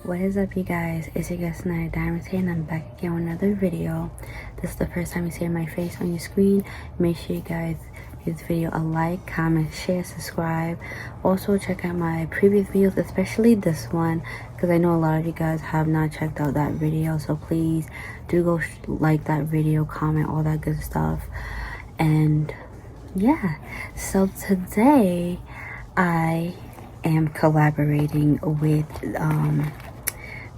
What is up, you guys? It's your girl Snide Diamonds here, and I'm back again with another video. This is the first time you see my face on your screen. Make sure you guys give this video a like, comment, share, subscribe. Also check out my previous videos, especially this one, because I know a lot of you guys have not checked out that video. So please do go like that video, comment, all that good stuff. And yeah, so today I am collaborating with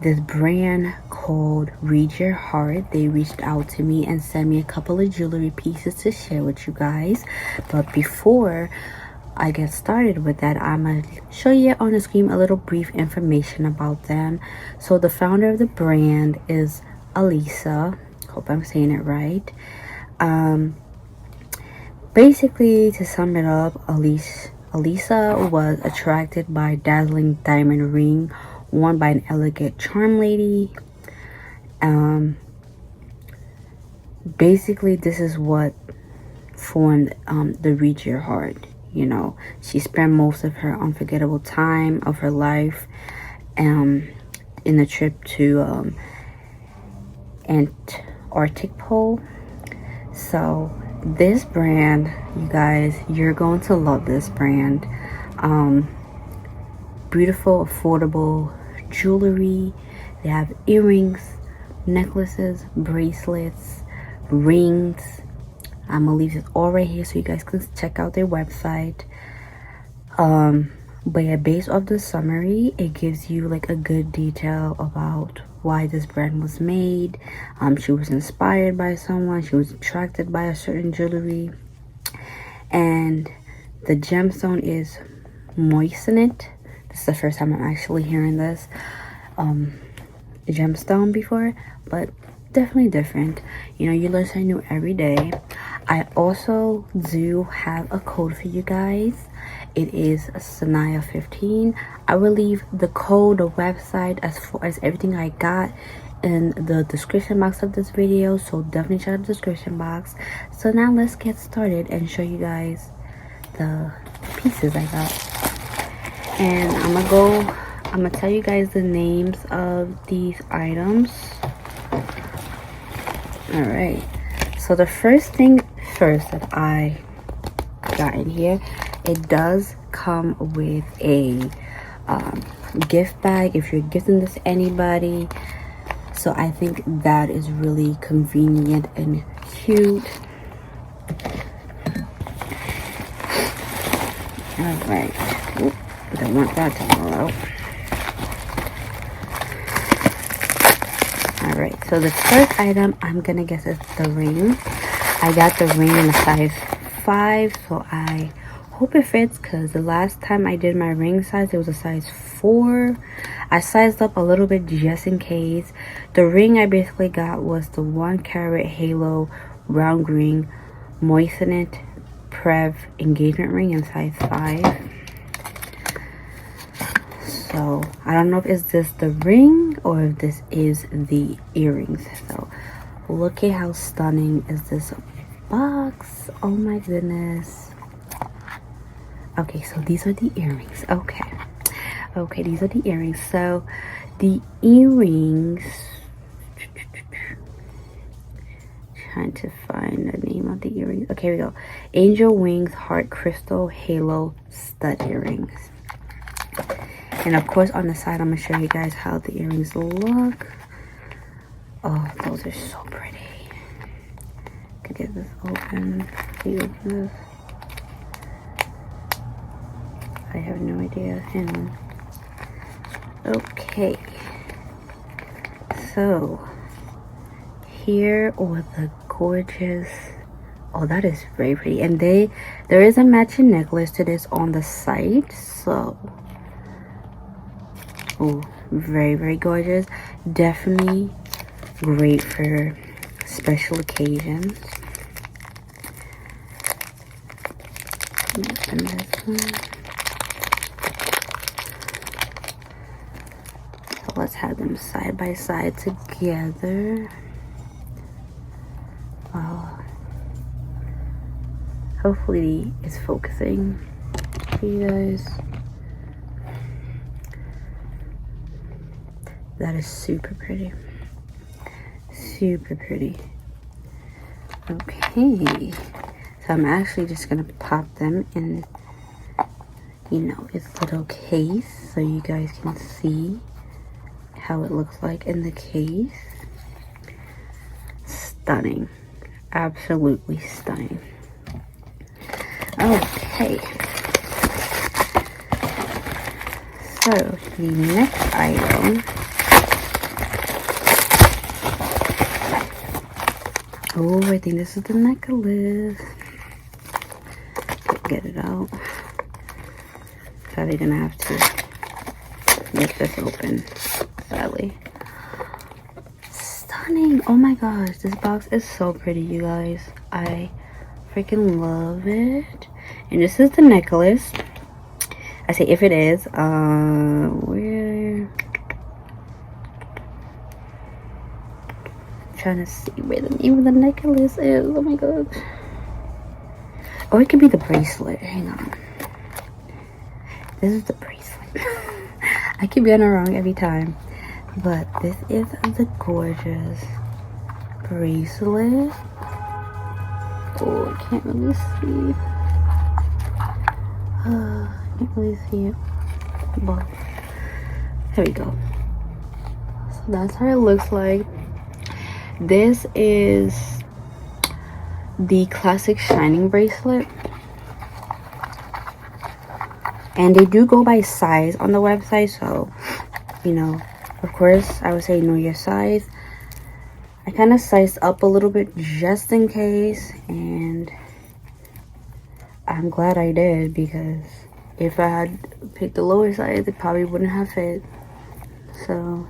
this brand called Read Your Heart. They reached out to me and sent me a couple of jewelry pieces to share with you guys. But before I get started with that, I'm gonna show you on the screen a little brief information about them. So the founder of the brand is Alisa. Hope I'm saying it right. Basically, to sum it up, Alisa was attracted by a dazzling diamond ring worn by an elegant charm lady. Basically, this is what formed the Read Your Heart. You know, she spent most of her unforgettable time of her life in a trip to Antarctic Pole. So this brand, you guys, you're going to love this brand. Beautiful, affordable jewelry. They have earrings, necklaces, bracelets, rings. I'm gonna leave this all right here so you guys can check out their website. But yeah, based off the summary, it gives you like a good detail about why this brand was made. She was inspired by someone, she was attracted by a certain jewelry, and the gemstone is Moissanite. This is the first time I'm actually hearing this gemstone before, but definitely different. You know, you learn something new every day. I also do have a code for you guys. It is Sanaya15. I will leave the code, the website, as far as everything I got in the description box of this video, so definitely check out the description box. So now let's get started and show you guys the pieces I got. And I'm gonna tell you guys the names of these items. All right, so the first thing first that I got in here, it does come with a gift bag if you're gifting this to anybody. So I think that is really convenient and cute. All right. Oop, don't want that to fall out. All right, so the first item I'm gonna guess is the ring. I got the ring in a size 5, so I hope it fits, because the last time I did my ring size, it was a size 4. I sized up a little bit just in case. The ring I basically got was the 1 carat halo round ring Moissanite Pave engagement ring in size 5. So I don't know if it's this the ring or if this is the earrings. So look at how stunning is this box. Oh my goodness. Okay, so these are the earrings. Okay, these are the earrings. So the earrings, trying to find the name of the earrings. Okay, here we go. Angel Wings Heart Crystal Halo Stud Earrings. And of course on the side, I'm gonna show you guys how the earrings look. Oh, those are so pretty. Can get this open. Can you open this? I have no idea. Hang on. Okay. So here are the gorgeous. Oh, that is very pretty. And there is a matching necklace to this on the site. So, oh, very, very gorgeous. Definitely great for special occasions. And this one. So let's have them side by side together. Wow. Hopefully it's focusing for you guys. That is super pretty. Super pretty. Okay. So I'm actually just gonna pop them in, you know, its little case so you guys can see how it looks like in the case. Stunning. Absolutely stunning. Okay. So the next item. Oh, I think this is the necklace. Get it out. Sadly, gonna have to get this open. Sadly. Stunning. Oh my gosh, this box is so pretty, you guys. I freaking love it. And this is the necklace. I say if it is, where? Trying to see where the name of the necklace is. Oh my god. Oh, it could be the bracelet. Hang on. This is the bracelet. I keep getting it wrong every time. But this is the gorgeous bracelet. Oh, I can't really see. I can't really see it. But here we go. So that's how it looks like. This is the classic shining bracelet. And they do go by size on the website, so, you know, of course, I would say know your size. I kind of sized up a little bit just in case, and I'm glad I did, because if I had picked the lower size, it probably wouldn't have fit. So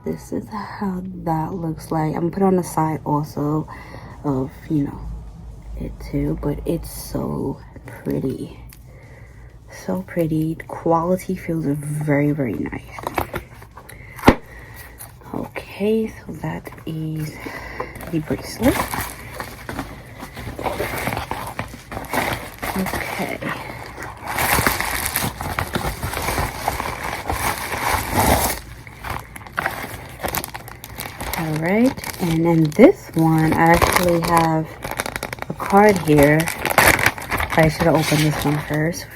this is how that looks like. I'm gonna put on the side also of, you know, it too, but it's so pretty. So pretty. The quality feels very, very nice. Okay, so that is the bracelet. Okay. Alright, and then this one, I actually have a card here. I should have opened this one first.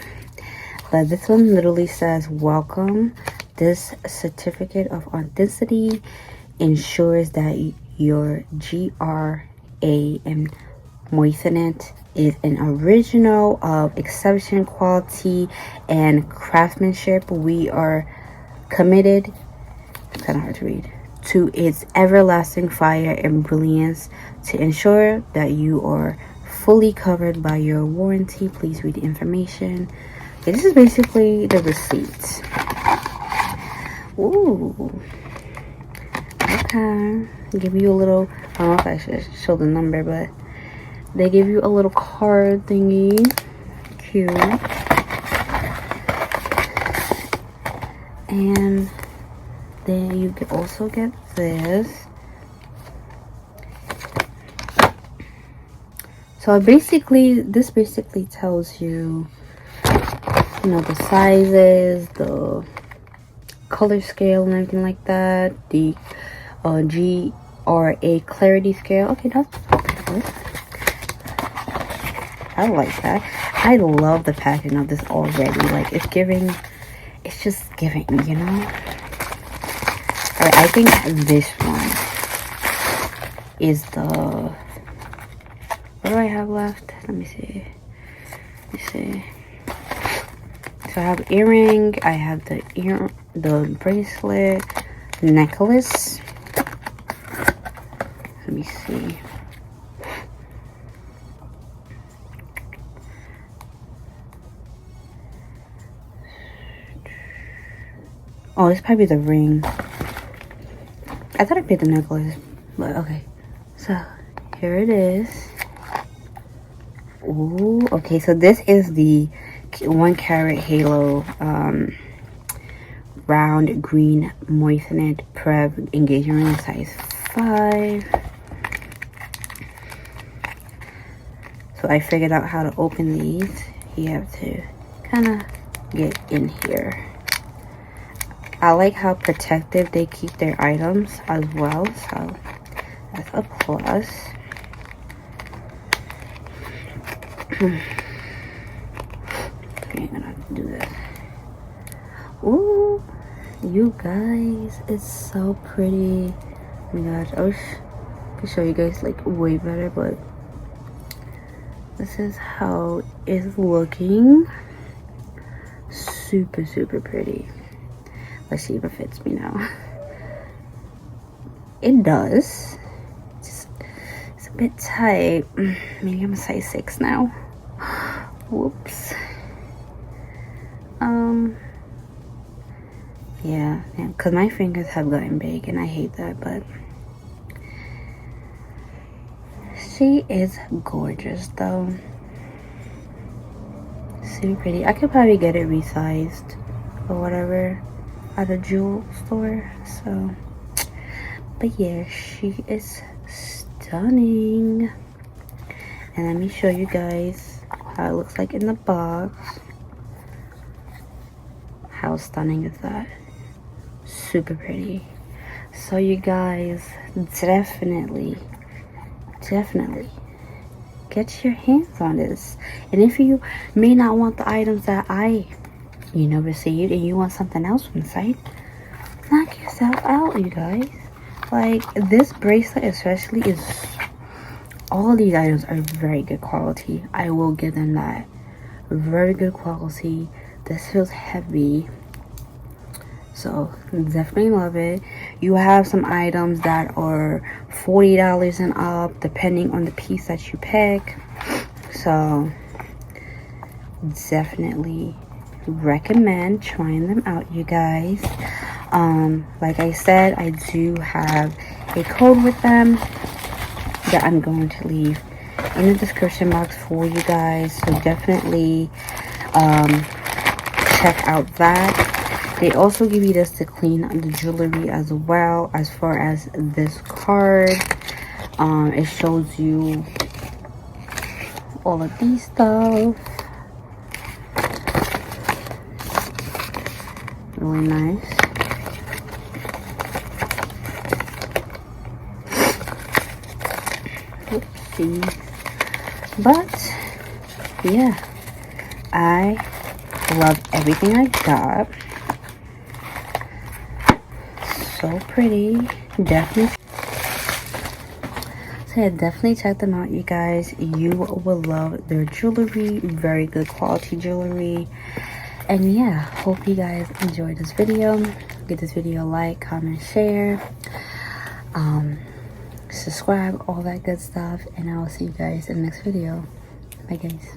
But this one literally says, welcome. This certificate of authenticity ensures that your GRA and Moissanite is an original of exceptional quality and craftsmanship. We are committed, it's kind of hard to read, to its everlasting fire and brilliance to ensure that you are fully covered by your warranty. Please read the information. Okay, this is basically the receipt. Ooh. Okay. Give you a little, I don't know if I should show the number, but they give you a little card thingy. Cute. And then you can also get this. So basically, this basically tells you, you know, the sizes, the color scale and everything like that, the GRA clarity scale. Okay, that's good. I like that. I love the packaging of this already. Like, it's giving, it's just giving, you know. All right, I think this one is the, what do I have left? Let me see. Let me see. So I have earring, I have the bracelet, necklace. Let me see. Oh, this probably the ring. I thought I picked the necklace, but okay. So here it is. Ooh, okay, so this is the 1 carat halo round green Moissanite Pave engagement ring, size 5. So I figured out how to open these. You have to kind of get in here. I like how protective they keep their items as well, so that's a plus. Okay, I'm gonna do this. Ooh, you guys, it's so pretty. Oh my gosh, I wish I could show you guys like way better, but this is how it's looking. Super, super pretty. Let's see if it fits me now. It does. It's a bit tight. Maybe I'm a size 6 now. Whoops. Yeah, because my fingers have gotten big and I hate that, but she is gorgeous though. Super pretty. I could probably get it resized or whatever at a jewel store, so but yeah, she is stunning. And let me show you guys how it looks like in the box. How stunning is that? Super pretty. So you guys, definitely get your hands on this. And if you may not want the items that received and you want something else from the site, knock yourself out, you guys. Like, this bracelet especially is, all of these items are very good quality. I will give them that. Very good quality. This feels heavy, so definitely love it. You have some items that are $40 and up depending on the piece that you pick, so definitely recommend trying them out, you guys. Like I said, I do have a code with them that I'm going to leave in the description box for you guys, so definitely check out that. They also give you this to clean the jewelry as well. As far as this card, it shows you all of these stuff. Really nice. Oopsie. But yeah, I love everything I got. So pretty. Definitely. So yeah, definitely check them out, you guys. You will love their jewelry. Very good quality jewelry. And yeah, hope you guys enjoyed this video. Give this video a like, comment, share, subscribe, all that good stuff. And I will see you guys in the next video. Bye guys.